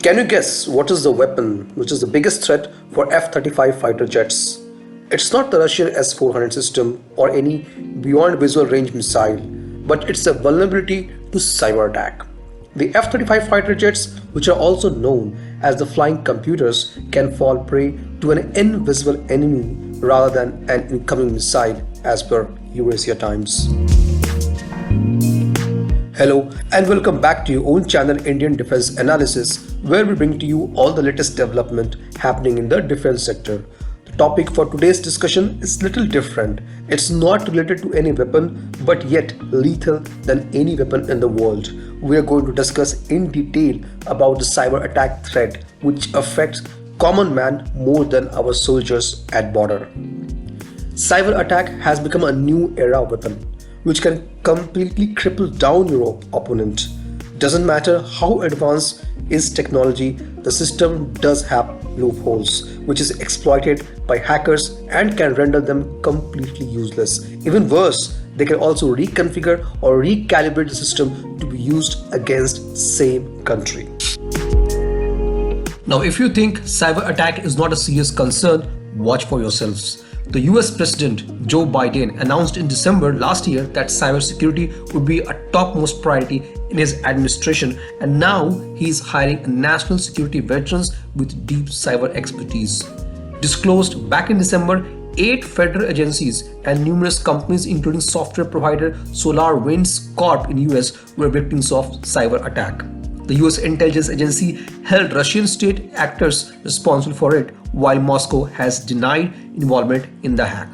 Can you guess what is the weapon which is the biggest threat for F-35 fighter jets? It's not the Russian S400 system or any beyond visual range missile, but it's a vulnerability to cyber attack. The F-35 fighter jets, which are also known as the flying computers, can fall prey to an invisible enemy rather than an incoming missile, as per Eurasiatimes. Hello and welcome back to your own channel Indian Defense Analysis, where we bring to you all the latest development happening in the defense sector. The topic for today's discussion is little different. It's not related to any weapon, but yet lethal than any weapon in the world. We are going to discuss in detail about the cyber attack threat which affects common man more than our soldiers at border. Cyber attack has become a new era weapon which can completely cripple down your opponent. Doesn't matter how advanced is technology, the system does have loopholes which is exploited by hackers and can render them completely useless. Even worse, they can also reconfigure or recalibrate the system to be used against same country. Now, if you think cyber attack is not a serious concern, watch for yourselves. The US President Joe Biden announced in December last year that cybersecurity would be a topmost priority in his administration, and now he is hiring national security veterans with deep cyber expertise. Disclosed back in December, 8 federal agencies and numerous companies including software provider SolarWinds Corp in US were victims of cyber attack. The US intelligence agency held Russian state actors responsible for it, while Moscow has denied involvement in the hack.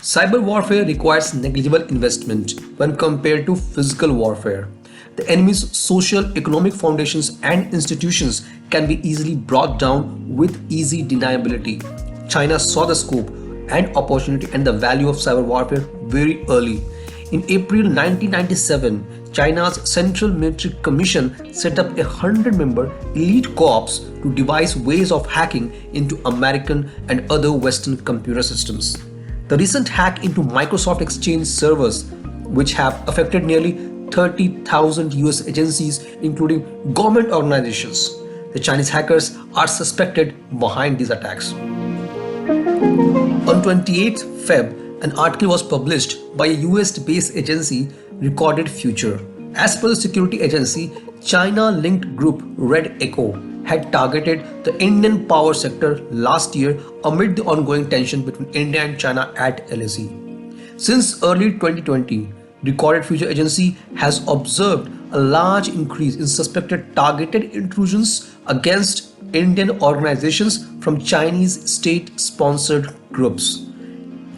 Cyber warfare requires negligible investment when compared to physical warfare. The enemy's social, economic foundations and institutions can be easily brought down with easy deniability. China saw the scope and opportunity and the value of cyber warfare very early. In April 1997, China's Central Military Commission set up a 100-member elite corps to devise ways of hacking into American and other Western computer systems. The recent hack into Microsoft Exchange servers, which have affected nearly 30,000 US agencies, including government organizations. The Chinese hackers are suspected behind these attacks. On 28th Feb, an article was published by a US-based agency, Recorded Future. As per the security agency, China-linked group Red Echo had targeted the Indian power sector last year amid the ongoing tension between India and China at LAC. Since early 2020, Recorded Future agency has observed a large increase in suspected targeted intrusions against Indian organizations from Chinese state-sponsored groups.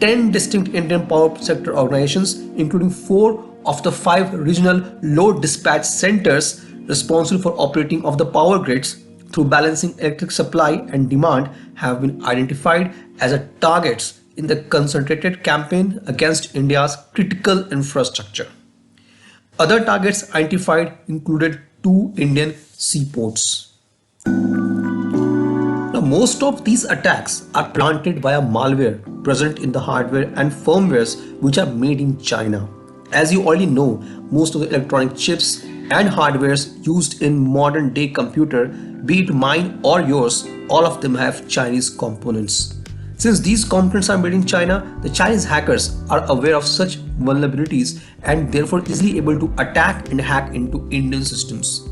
10 distinct Indian power sector organizations, including 4 of the 5 regional load dispatch centers responsible for operating of the power grids through balancing electric supply and demand, have been identified as targets in the concentrated campaign against India's critical infrastructure. Other targets identified included 2 Indian seaports. Now, most of these attacks are planted via malware present in the hardware and firmwares which are made in China. As you already know, most of the electronic chips and hardwares used in modern day computer, be it mine or yours, all of them have Chinese components. Since these components are made in China, the Chinese hackers are aware of such vulnerabilities and therefore easily able to attack and hack into Indian systems.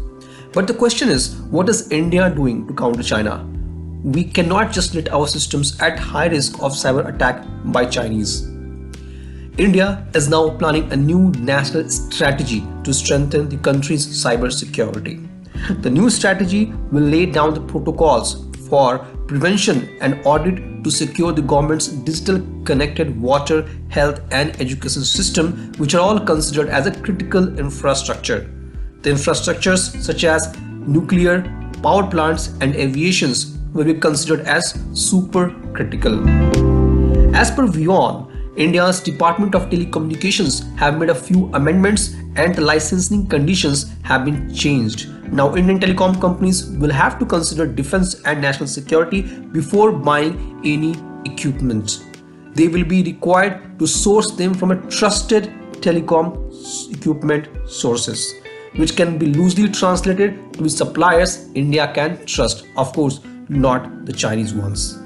But the question is, what is India doing to counter China? We cannot just let our systems at high risk of cyber attack by Chinese. India is now planning a new national strategy to strengthen the country's cyber security. The new strategy will lay down the protocols for prevention and audit to secure the government's digital connected water, health and education system, which are all considered as a critical infrastructure. The infrastructures such as nuclear, power plants and aviations will be considered as super critical. As per WION, India's Department of Telecommunications have made a few amendments and the licensing conditions have been changed. Now, Indian telecom companies will have to consider defense and national security before buying any equipment. They will be required to source them from a trusted telecom equipment sources. which can be loosely translated to suppliers India can trust. Of course, not the Chinese ones.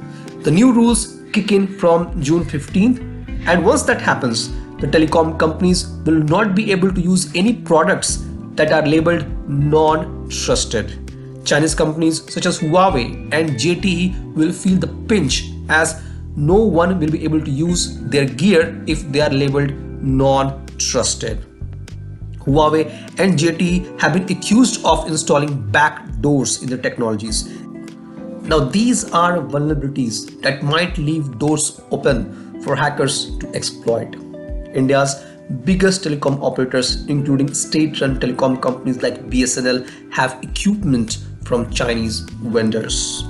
The new rules kick in from June 15th, and once that happens, the telecom companies will not be able to use any products that are labeled non-trusted. Chinese companies such as Huawei and ZTE will feel the pinch, as no one will be able to use their gear if they are labeled non-trusted. Huawei and ZTE have been accused of installing backdoors in their technologies. Now these are vulnerabilities that might leave doors open for hackers to exploit. India's biggest telecom operators, including state-run telecom companies like BSNL, have equipment from Chinese vendors.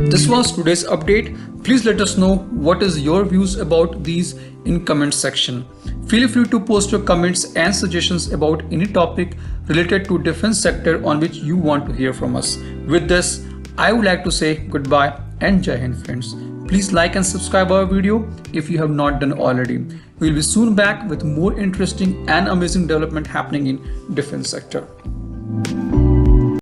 This was today's update. Please let us know what is your views about these in comment section. Feel free to post your comments and suggestions about any topic related to defense sector on which you want to hear from us. With this, I would like to say goodbye and Jai Hind, friends. Please like and subscribe our video if you have not done already. We will be soon back with more interesting and amazing development happening in defense sector.